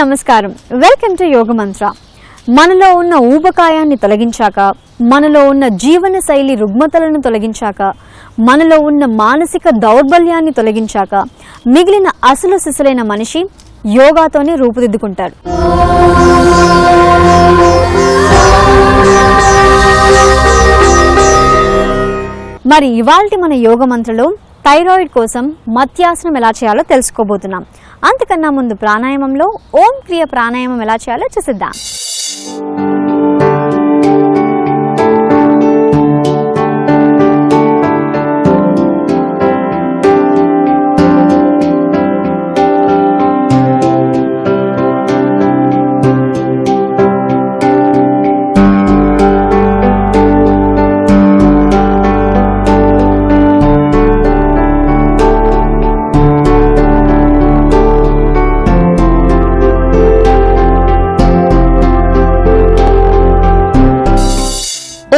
నమస్కారం. Welcome to యోగ మంత్ర. మనలో ఉన్న ఊబకాయాన్ని తొలగించాక, మనలో ఉన్న జీవన శైలి రుగ్మతలను తొలగించాక, మనలో ఉన్న మానసిక దౌర్బల్యాన్ని తొలగించాక మిగిలిన అసలు సిసలైన మనిషి యోగాతోనే రూపుదిద్దుకుంటాడు. మరి ఇవాల్టి మన యోగ మంత్రలో థైరాయిడ్ కోసం మత్యాసనం ఎలా చేయాలో తెలుసుకోబోతున్నాం. అంతకన్నా ముందు ప్రాణాయామంలో ఓం క్రియ ప్రాణాయామం ఎలా చేయాలో చూసిద్దాం.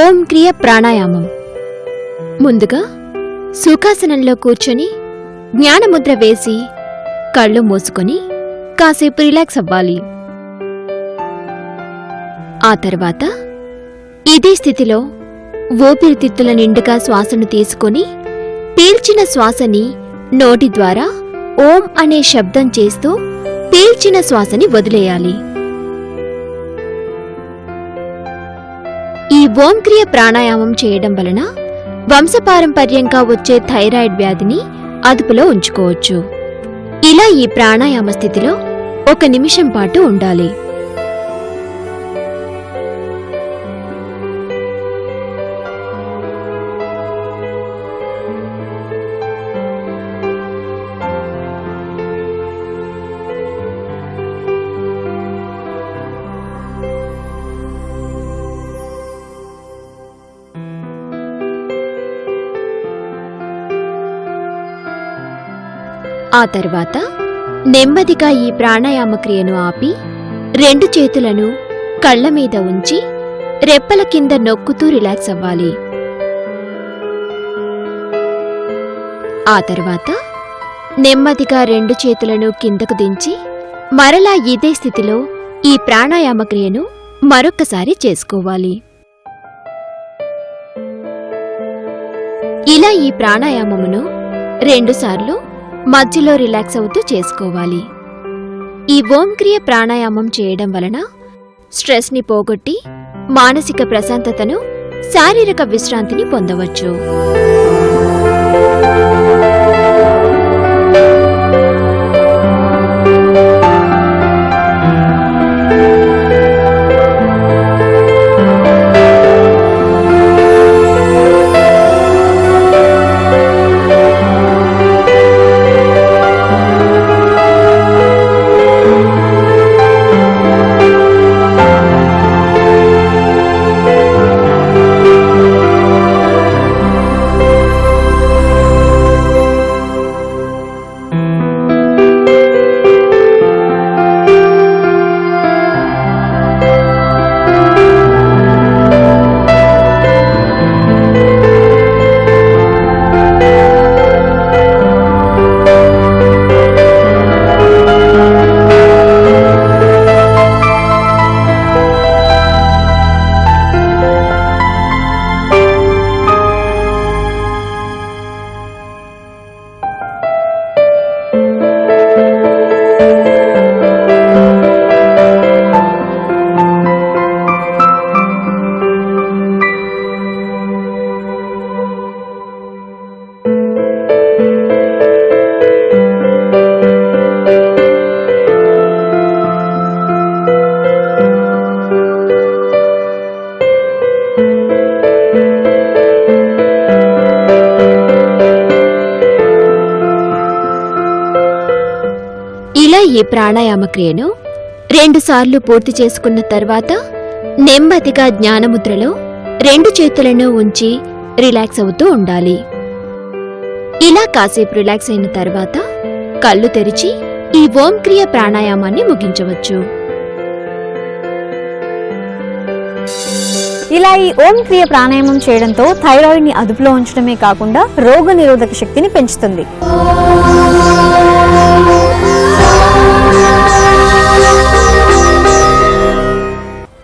ఓం క్రియ ప్రాణాయామం. ముందుగా సుఖాసనంలో కూర్చొని జ్ఞానముద్ర వేసి కళ్ళు మూసుకొని కాసేపు రిలాక్స్ అవ్వాలి. ఆ తర్వాత ఇదే స్థితిలో ఊపిరితిత్తుల నిండుగా శ్వాసను తీసుకొని పీల్చిన శ్వాసని నోటి ద్వారా ఓం అనే శబ్దం చేస్తూ పీల్చిన శ్వాసని వదిలేయాలి. ఈ ఓం క్రియ ప్రాణాయామం చేయడం వలన వంశపారంపర్యంగా వచ్చే థైరాయిడ్ వ్యాధిని అదుపులో ఉంచుకోవచ్చు. ఇలా ఈ ప్రాణాయామ స్థితిలో 1 నిమిషం పాటు ఉండాలి. ఆ తర్వాత నెమ్మదిగా ఈ ప్రాణాయామ క్రియను ఆపి 2 చేతులను కళ్ల మీద ఉంచి రెప్పల కింద నొక్కుతూ రిలాక్స్ అవ్వాలి. ఆ తర్వాత నెమ్మదిగా 2 చేతులను కిందకు దించి మరలా ఇదే స్థితిలో ఈ ప్రాణాయామ క్రియను మరొక్కసారి చేసుకోవాలి. ఇలా ఈ ప్రాణాయామమును 2 సార్లు మధ్యలో రిలాక్స్ అవుతూ చేసుకోవాలి. ఈ ఓం క్రియ ప్రాణాయామం చేయడం వలన స్ట్రెస్ ని పోగొట్టి మానసిక ప్రశాంతతను, శారీరక విశ్రాంతిని పొందవచ్చు. ఈ ప్రాణాయామ క్రియను 2 సార్లు పూర్తి చేసుకున్న తర్వాత నెమ్మదిగా జ్ఞానముద్రలో 2 చేతులను ఉంచి రిలాక్స్ అవుతూ ఉండాలి. ఇలా కాసేపు రిలాక్స్ అయిన తర్వాత కళ్ళు తెరిచి ఈ ఓం క్రియ ప్రాణాయామాన్ని ముగించవచ్చు. ఇలా ఈ ఓం క్రియ ప్రాణాయామం చేయడంతో థైరాయిడ్ ని అదుపులో ఉంచడమే కాకుండా రోగ నిరోధక శక్తిని పెంచుతుంది.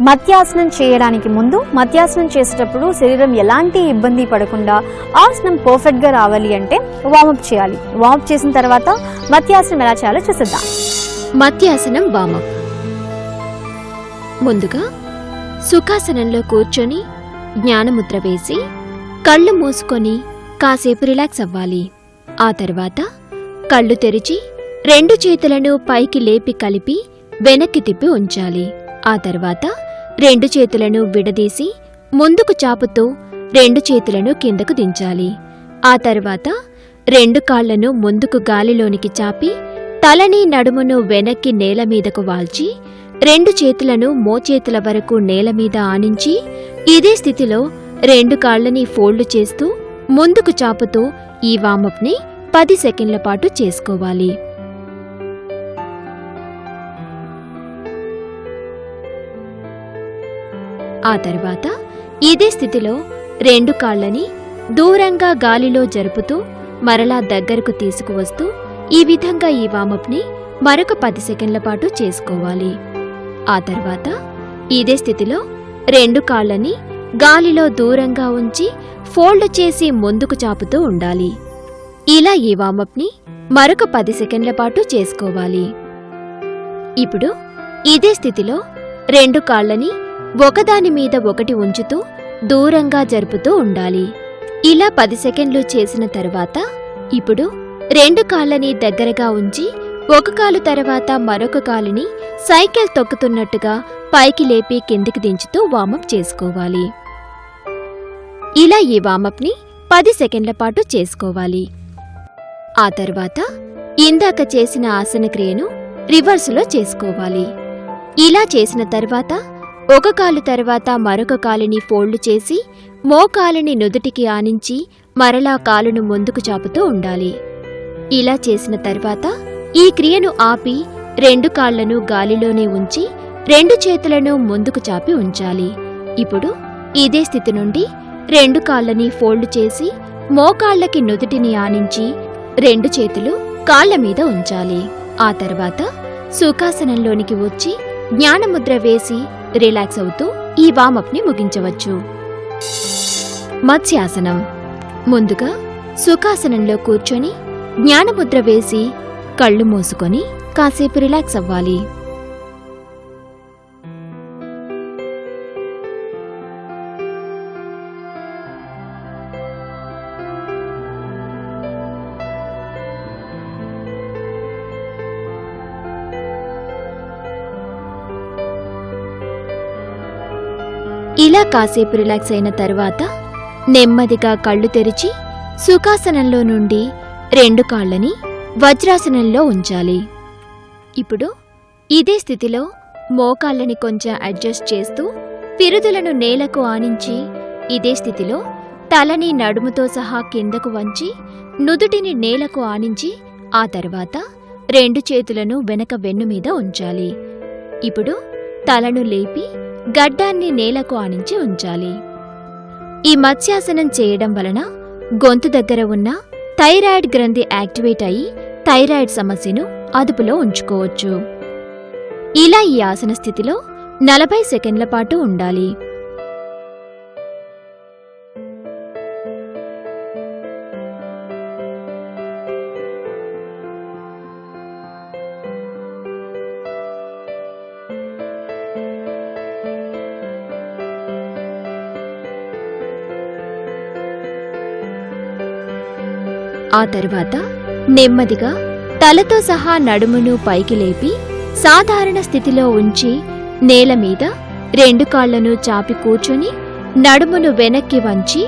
మత్యాసనం చేయడానికి ముందు, మత్యాసనం చేసేటప్పుడు శరీరం ఎలాంటి ఇబ్బంది పడకుండా ఆసనం పర్ఫెక్ట్గా రావాలి అంటే వార్మప్ చేయాలి. వార్మప్ చేసిన తర్వాత మత్యాసనం ఎలా చేయాలో చూసేద్దాం. మత్యాసనం వామప్. ముందుగా సుఖాసనంలో కూర్చొని జ్ఞానముద్ర వేసి కళ్ళు మూసుకొని కాసేపు రిలాక్స్ అవ్వాలి. ఆ తర్వాత కళ్ళు తెరిచి 2 చేతులను పైకి లేపి కలిపి వెనక్కి తిప్పి ఉంచాలి. ఆ తర్వాత 2 చేతులను విడదీసి ముందుకు చాపుతూ 2 చేతులను కిందకు దించాలి. ఆ తర్వాత 2 కాళ్లను ముందుకు గాలిలోనికి చాపి తలని నడుమును వెనక్కి నేల మీదకు వాల్చి 2 చేతులను మోచేతుల వరకు నేల మీద ఆనించి ఇదే స్థితిలో 2 కాళ్లని ఫోల్డ్ చేస్తూ ముందుకు చాపుతూ ఈ వామప్ని 10 సెకండ్ల పాటు చేసుకోవాలి. ఆ తర్వాత ఇదే స్థితిలో 2 కాళ్లని దూరంగా గాలిలో జరుపుతూ మరలా దగ్గరకు తీసుకువస్తూ ఈ విధంగా ఈ వామప్ని మరొక 10 సెకండ్ల పాటు చేసుకోవాలి. ఆ తర్వాత ఇదే స్థితిలో 2 కాళ్లని గాలిలో దూరంగా ఉంచి ఫోల్డ్ చేసి ముందుకు చాపుతూ ఉండాలి. ఇలా ఈ వామప్ని మరొక 10 సెకండ్ల పాటు చేసుకోవాలి. ఇప్పుడు ఇదే స్థితిలో 2 కాళ్లని ఒకదాని మీద ఒకటి ఉంచుతూ దూరంగా జరుపుతూ ఉండాలి. ఇలా 10 సెకండ్లు చేసిన తర్వాత ఇప్పుడు 2 కాళ్లని దగ్గరగా ఉంచి ఒక కాలు తర్వాత మరొక కాలుని సైకిల్ తొక్కుతున్నట్టుగా పైకి లేపి కిందికి దించుతూ వామప్ చేసుకోవాలి. ఇలా ఈ వామప్ని 10 సెకండ్ల పాటు చేసుకోవాలి. ఆ తర్వాత ఇందాక చేసిన ఆసన క్రియను రివర్సులో చేసుకోవాలి. ఇలా చేసిన తర్వాత ఒక కాలు తర్వాత మరొక కాలుని ఫోల్డ్ చేసి మోకాలుని నుదుటికి ఆనించి మరలా కాలును ముందుకు చాపుతూ ఉండాలి. ఇలా చేసిన తర్వాత ఈ క్రియను ఆపి 2 కాళ్లను గాలిలోనే ఉంచి 2 చేతులను ముందుకు చాపి ఉంచాలి. ఇప్పుడు ఇదే స్థితి నుండి 2 కాళ్లని ఫోల్డ్ చేసి మోకాళ్లకి నుదుటిని ఆనించి 2 చేతులు కాళ్ల మీద ఉంచాలి. ఆ తర్వాత సుఖాసనంలోనికి వచ్చి జ్ఞానముద్ర వేసి రిలాక్స్ అవుతూ ఈ వామప్ని ముగించవచ్చు. మత్స్యాసనం. ముందుగా సుఖాసనంలో కూర్చొని జ్ఞానముద్ర వేసి కళ్ళు మూసుకొని కాసేపు రిలాక్స్ అవ్వాలి. ఇలా కాసేపు రిలాక్స్ అయిన తర్వాత నెమ్మదిగా కళ్ళు తెరిచి సుఖాసనంలో నుండి 2 కాళ్లని వజ్రాసనంలో ఉంచాలి. ఇప్పుడు ఇదే స్థితిలో మోకాళ్ళని కొంచెం అడ్జస్ట్ చేస్తూ పిరుదులను నేలకు ఆనించి ఇదే స్థితిలో తలని నడుముతో సహా కిందకు వంచి నుదుటిని నేలకు ఆనించి ఆ తర్వాత 2 చేతులను వెనక వెన్ను మీద ఉంచాలి. ఇప్పుడు తలను లేపి గడ్డాన్ని నేలకు ఆనించి ఉంచాలి. ఈ మత్స్యాసనం చేయడం వలన గొంతు దగ్గర ఉన్న థైరాయిడ్ గ్రంథి యాక్టివేట్ అయి థైరాయిడ్ సమస్యను అదుపులో ఉంచుకోవచ్చు. ఇలా ఈ ఆసన స్థితిలో 40 సెకండ్ల పాటు ఉండాలి. ఆ తర్వాత నెమ్మదిగా తలతో సహా నడుమును పైకి లేపి సాధారణ స్థితిలో ఉంచి నేల మీద 2 కాళ్లను చాపి కూర్చొని నడుమును వెనక్కి వంచి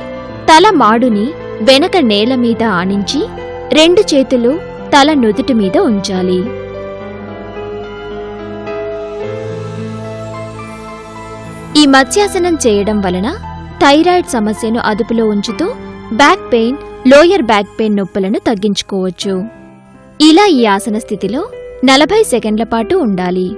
తల మాడుని వెనక నేల మీద ఆనించి 2 చేతులు తల నుదుటి మీద ఉంచాలి. ఈ మత్స్యాసనం చేయడం వలన థైరాయిడ్ సమస్యను అదుపులో ఉంచుతూ back pain, lower back pain నొప్పులను తగ్గించుకోవచ్చు. ఇలా ఈ ఆసన స్థితిలో 40 సెకండ్ల పాటు ఉండాలి.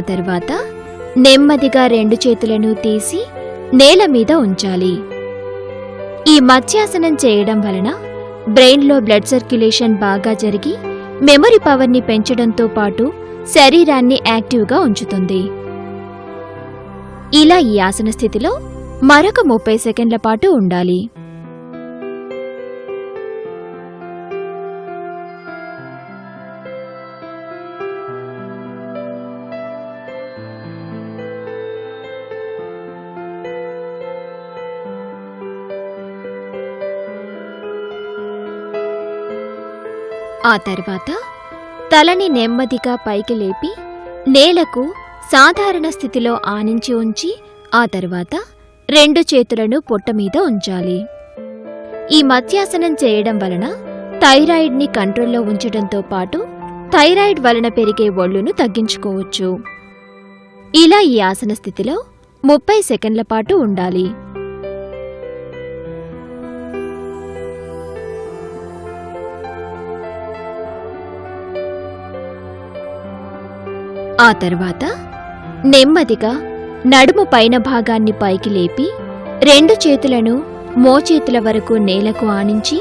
తర్వాత నెమ్మదిగా రెండు చేతులను తీసి నేల మీద ఉంచాలి. ఈ మత్స్యాసనం చేయడం వలన బ్రెయిన్లో బ్లడ్ సర్క్యులేషన్ బాగా జరిగి మెమరీ పవర్ని పెంచడంతో పాటు శరీరాన్ని యాక్టివ్గా ఉంచుతుంది. ఇలా ఈ ఆసన స్థితిలో మరొక 30 సెకండ్ల పాటు ఉండాలి. ఆ తర్వాత తలని నెమ్మదిగా పైకి లేపి నేలకు సాధారణ స్థితిలో ఆనించి ఉంచి ఆ తర్వాత రెండు చేతులను పొట్ట మీద ఉంచాలి. ఈ మత్స్యాసనం చేయడం వలన థైరాయిడ్ని కంట్రోల్లో ఉంచడంతో పాటు థైరాయిడ్ వలన పెరిగే ఒళ్ళును తగ్గించుకోవచ్చు. ఇలా ఈ ఆసన స్థితిలో 30 సెకండ్ల పాటు ఉండాలి. ఆ తర్వాత నెమ్మదిగా నడుము పైన భాగాన్ని పైకి లేపి రెండు చేతులను మోచేతుల వరకు నేలకు ఆనించి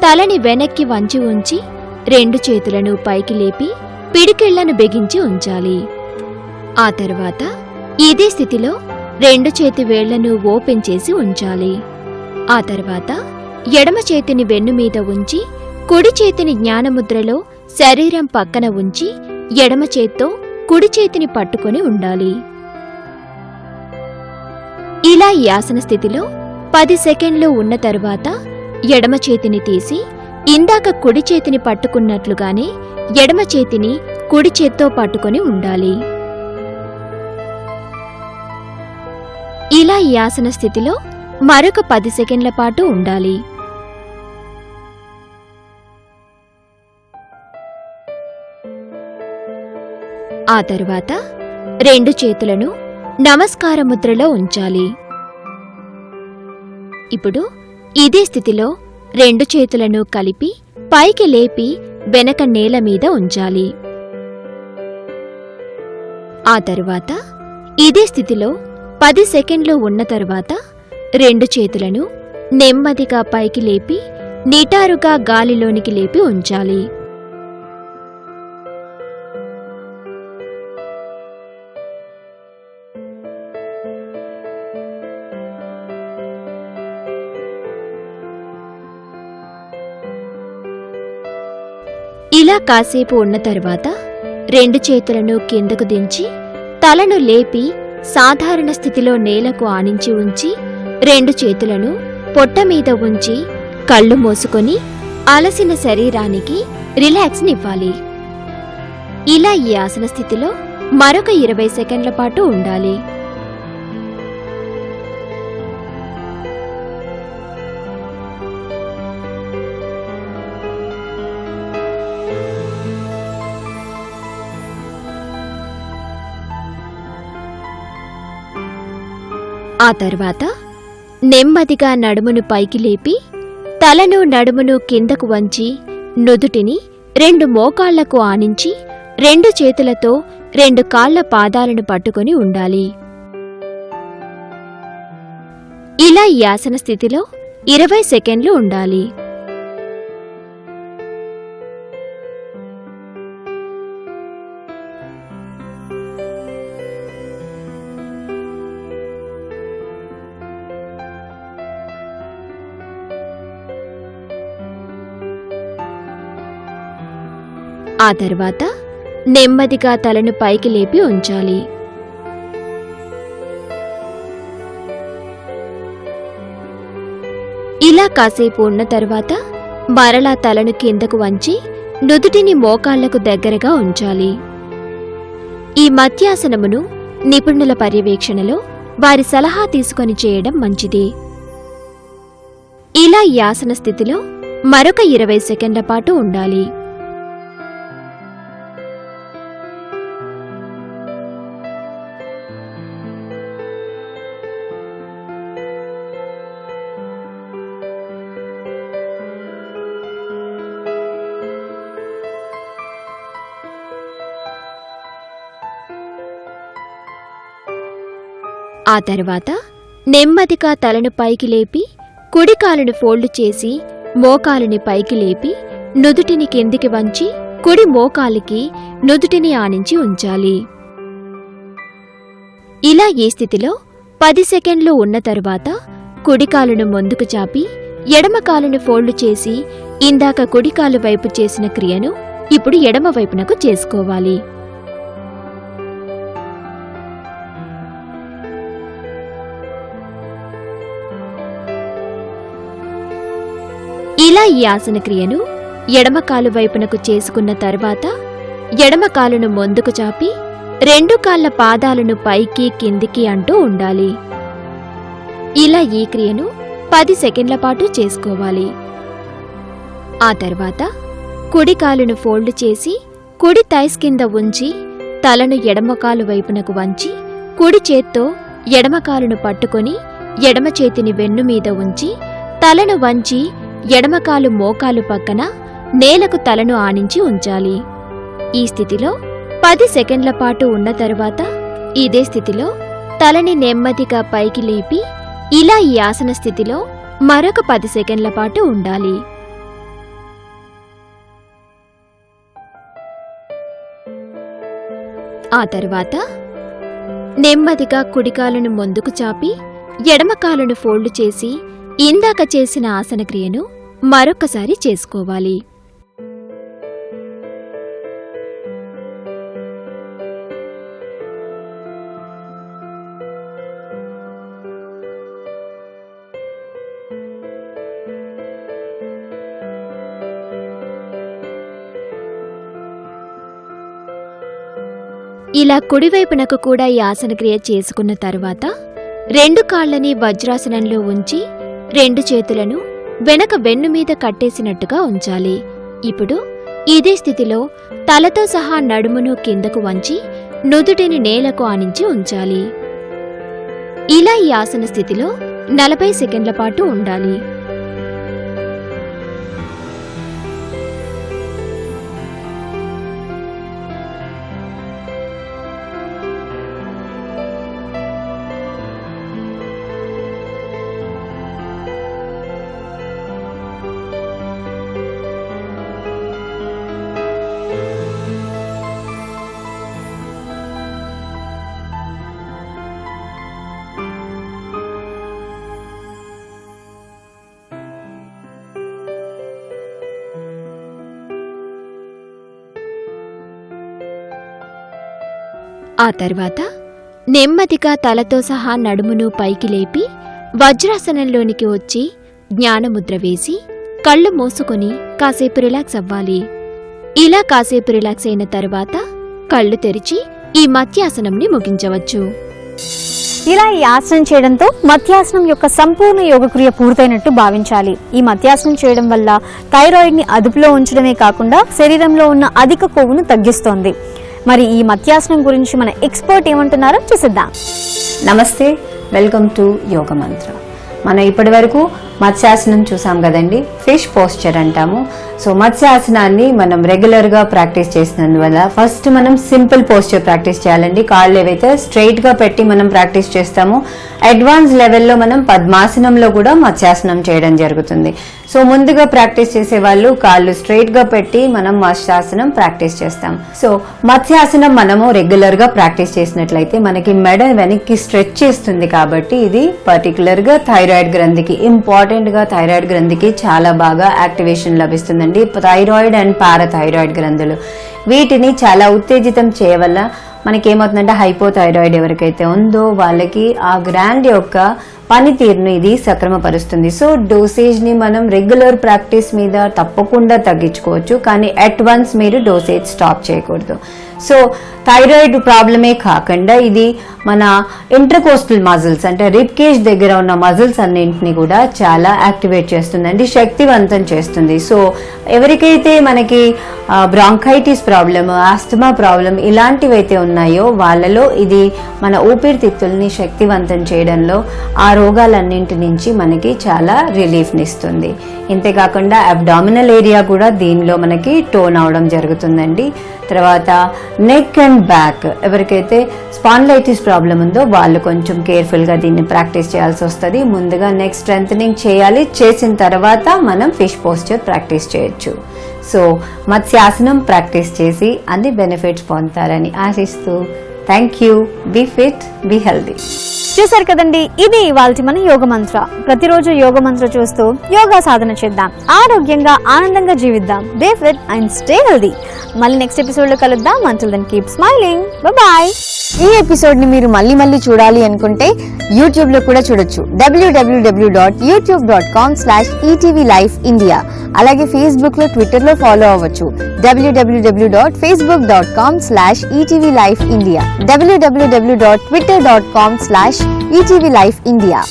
తలని వెనక్కి వంచి ఉంచి రెండు చేతులను పైకి లేపి పిడికిళ్లను బిగించి ఉంచాలి. ఆ తర్వాత ఇదే స్థితిలో రెండు చేతి వేళ్లను ఓపెన్ చేసి ఉంచాలి. ఆ తర్వాత ఎడమ చేతిని వెన్ను మీద ఉంచి కుడి చేతిని జ్ఞానముద్రలో శరీరం పక్కన ఉంచి ఎడమ చేత్తో కుడి చేతిని పట్టుకొని ఉండాలి. ఇలా ఈ ఆసన స్థితిలో 10 సెకండ్లు ఉన్న తరువాత ఎడమ చేతిని తీసి ఇందాక కుడి చేతిని పట్టుకున్నట్లుగానే ఎడమ చేతిని కుడి చేత్తో పట్టుకొని ఉండాలి. ఇలా ఈ ఆసన స్థితిలో మరొక 10 సెకండ్ల పాటు ఉండాలి. ఆ తరువాత రెండు చేతులను నమస్కార ముద్రలో ఉంచాలి. ఇప్పుడు ఇదే స్థితిలో రెండు చేతులను కలిపి పైకి లేపి వెనక నేల మీద ఉంచాలి. ఆ తరువాత ఇదే స్థితిలో 10 సెకండ్లు ఉన్న తరువాత రెండు చేతులను నెమ్మదిగా పైకి లేపి నిటారుగా గాలిలోనికి లేపి ఉంచాలి. ఇలా కాసేపు ఉన్న తరువాత రెండు చేతులను కిందకు దించి తలను లేపి సాధారణ స్థితిలో నేలకు ఆనించి ఉంచి రెండు చేతులను పొట్ట మీద ఉంచి కళ్ళు మూసుకొని అలసిన శరీరానికి రిలాక్స్ నివ్వాలి. ఇలా ఈ ఆసన స్థితిలో మరొక 20 సెకండ్ల పాటు ఉండాలి. ఆ తర్వాత నెమ్మదిగా నడుమును పైకి లేపి తలను నడుమును కిందకు వంచి నుదుటిని రెండు మోకాళ్లకు ఆనించి రెండు చేతులతో రెండు కాళ్ల పాదాలను పట్టుకొని ఉండాలి. ఇలా ఈ ఆసన స్థితిలో 20 సెకండ్లు ఉండాలి. ఆ తర్వాత నెమ్మదిగా తలను పైకి లేపి ఉంచాలి. ఇలా కాసేపు ఉన్న తర్వాత మరలా తలను కిందకు వంచి నుదుటిని మోకాళ్లకు దగ్గరగా ఉంచాలి. ఈ మత్స్యాసనమును నిపుణుల పర్యవేక్షణలో వారి సలహా తీసుకొని చేయడం మంచిది. ఇలా ఈ ఆసన స్థితిలో మరొక 20 సెకండ్ల పాటు ఉండాలి. ఆ తర్వాత నెమ్మదిగా తలను పైకి లేపి కుడి కాలుని ఫోల్డ్ చేసి మోకాలుని పైకి లేపి నుదుటిని కిందికి వంచి కుడి మోకాలికి నుదుటిని ఆనించి ఉంచాలి. ఇలా ఈ స్థితిలో 10 సెకండ్లు ఉన్న తరువాత కుడి కాలును ముందుకు చాపి ఎడమ కాలును ఫోల్డ్ చేసి ఇందాక కుడి కాలు వైపు చేసిన క్రియను ఇప్పుడు ఎడమ వైపునకు చేసుకోవాలి. ఇలా ఈ ఆసన క్రియను ఎడమ కాలు వైపునకు చేసుకున్న తర్వాత ఎడమ కాలును ముందుకు చాపి 2 కాళ్ల పాదాలను పైకి కిందికి అంటూ ఉండాలి. ఇలా ఈ క్రియను 10 సెకండ్ల పాటు చేసుకోవాలి. ఆ తర్వాత కుడి కాలును ఫోల్డ్ చేసి కుడి థైస్ కింద ఉంచి తలను ఎడమ కాలు వైపునకు వంచి కుడి చేత్తో ఎడమ కాలును పట్టుకొని ఎడమ చేతిని వెన్ను మీద ఉంచి తలను వంచి ఎడమ కాలు మోకాలు పక్కన నేలకు తలను ఆనించి ఉంచాలి. ఈ స్థితిలో 10 సెకండ్ల పాటు ఉన్న తరువాత ఇదే స్థితిలో తలని నెమ్మదిగా పైకి లేపి ఇలా ఈ ఆసన స్థితిలో మరొక 10 సెకండ్ల పాటు ఉండాలి. ఆ తర్వాత నెమ్మదిగా కుడికాలును ముందుకు చాపి ఎడమ కాలును ఫోల్డ్ చేసి ఇందాక చేసిన ఆసన క్రియను మరొక్కసారి చేసుకోవాలి. ఇలా కుడివైపునకు కూడా ఈ ఆసన క్రియ చేసుకున్న తరువాత 2 కాళ్లని వజ్రాసనంలో ఉంచి 2 చేతులను వెనక వెన్ను మీద కట్టేసినట్టుగా ఉంచాలి. ఇప్పుడు ఇదే స్థితిలో తలతో సహా నడుమును కిందకు వంచి నుదుటిని నేలకు ఆనించి ఉంచాలి. ఇలా ఈ ఆసన స్థితిలో 40 సెకండ్ల పాటు ఉండాలి. ఆ తర్వాత నెమ్మదిగా తలతో సహా నడుమును పైకి లేపి వజ్రాసనంలోనికి వచ్చి జ్ఞానముద్ర వేసి కళ్ళు మూసుకొని కాసేపు రిలాక్స్ అవ్వాలి. ఇలా కాసేపు రిలాక్స్ అయిన తర్వాత కళ్ళు తెరిచి ఈ మధ్యాసనంని ముగించవచ్చు. ఇలా ఈ ఆసనం చేయడంతో మధ్యాసనం యొక్క సంపూర్ణ యోగక్రియ పూర్తయినట్టు భావించాలి. ఈ మధ్యాసనం చేయడం వల్ల థైరాయిడ్ ని అదుపులో ఉంచడమే కాకుండా శరీరంలో ఉన్న అధిక కొవ్వును తగ్గిస్తోంది. మరి ఈ మధ్యాసనం గురించి మన ఎక్స్పర్ట్ ఏమంటున్నారో చూసిద్దాం. నమస్తే, వెల్కమ్ టు యోగ మంత్ర. మనం ఇప్పటి వరకు మత్స్యాసనం చూసాం కదండి, ఫిష్ పోస్చర్ అంటాము. సో మత్స్యాసనాన్ని మనం రెగ్యులర్గా ప్రాక్టీస్ చేసినందువల్ల ఫస్ట్ మనం సింపుల్ పోస్చర్ ప్రాక్టీస్ చేయాలండి. కాళ్ళు ఏవైతే స్ట్రైట్గా పెట్టి మనం ప్రాక్టీస్ చేస్తామో అడ్వాన్స్ లెవెల్లో మనం పద్మాసనంలో కూడా మత్స్యాసనం చేయడం జరుగుతుంది. సో ముందుగా ప్రాక్టీస్ చేసే వాళ్ళు కాళ్ళు స్ట్రైట్గా పెట్టి మనం మత్స్యాసనం ప్రాక్టీస్ చేస్తాం. సో మత్స్యాసనం మనము రెగ్యులర్గా ప్రాక్టీస్ చేసినట్లయితే మనకి మెడ వెనక్కి స్ట్రెచ్ చేస్తుంది. కాబట్టి ఇది పర్టికులర్గా థైరాయిడ్ గ్రంథికి ఇంపార్టెంట్గా థైరాయిడ్ గ్రంథికి చాలా బాగా యాక్టివేషన్ లభిస్తుందండి. థైరాయిడ్ అండ్ పారాథైరాయిడ్ గ్రంథులు వీటిని చాలా ఉత్తేజితం చేయవల్ల మనకేమవుతుందంటే హైపోథైరాయిడ్ ఎవరికైతే ఉందో వాళ్ళకి ఆ గ్రాండ్ యొక్క పనితీరును ఇది సక్రమపరుస్తుంది. సో డోసేజ్ ని మనం రెగ్యులర్ ప్రాక్టీస్ మీద తప్పకుండా తగ్గించుకోవచ్చు, కానీ అట్ వన్స్ మీరు డోసేజ్ స్టాప్ చేయకూడదు. సో థైరాయిడ్ ప్రాబ్లమే కాకుండా ఇది మన ఇంటర్కోస్టల్ మజిల్స్ అంటే రిబ్ కేజ్ దగ్గర ఉన్న మజిల్స్ అన్నింటినీ కూడా చాలా యాక్టివేట్ చేస్తుందండి, శక్తివంతం చేస్తుంది. సో ఎవరికైతే మనకి బ్రాంకైటిస్ ప్రాబ్లమ్, ఆస్తమా ప్రాబ్లం ఇలాంటివైతే ఉన్నాయో వాళ్ళలో ఇది మన ఊపిరితిత్తుల్ని శక్తివంతం చేయడంలో, ఆ రోగాలన్నింటి నుంచి మనకి చాలా రిలీఫ్ని ఇస్తుంది. ఇంతేకాకుండా అబ్డామినల్ ఏరియా కూడా దీనిలో మనకి టోన్ అవడం జరుగుతుందండి. తర్వాత నెక్ అండ్ బ్యాక్, ఎవరికైతే స్పాండిలైటిస్ ప్రాబ్లం ఉందో వాళ్ళు కొంచెం కేర్ఫుల్గా దీన్ని ప్రాక్టీస్ చేయాల్సి వస్తుంది. ముందుగా నెక్ స్ట్రెంథనింగ్ చేయాలి, చేసిన తర్వాత మనం ఫిష్ పోస్చర్ ప్రాక్టీస్ చేయొచ్చు. సో మత్స్యాసనం ప్రాక్టీస్ చేసి అన్ని బెనిఫిట్స్ పొందుతారని ఆశిస్తూ thank you. Be fit, be healthy. చూసారు కదండి, ఇది ఇవాల్టి మన యోగ మంత్ర. ప్రతిరోజు యోగ మంత్ర చూస్తూ యోగా సాధన చేద్దాం, ఆరోగ్యంగా ఆనందంగా జీవిద్దాం. Day fit and stay healthy. మళ్ళీ నెక్స్ట్ ఎపిసోడ్ లో కలుద్దాం. Until then keep smiling. Bye. ఈ ఎపిసోడ్ ని మీరు మళ్ళీ చూడాలి అనుకుంటే యూట్యూబ్ లో కూడా చూడొచ్చు. www.youtube.com/etvlifeindia. అలాగే ఫేస్బుక్ లో, ట్విట్టర్ లో ఫాలో అవ్వచ్చు. www.facebook.com/etvlifeindia. www.twitter.com/etvlifeindia.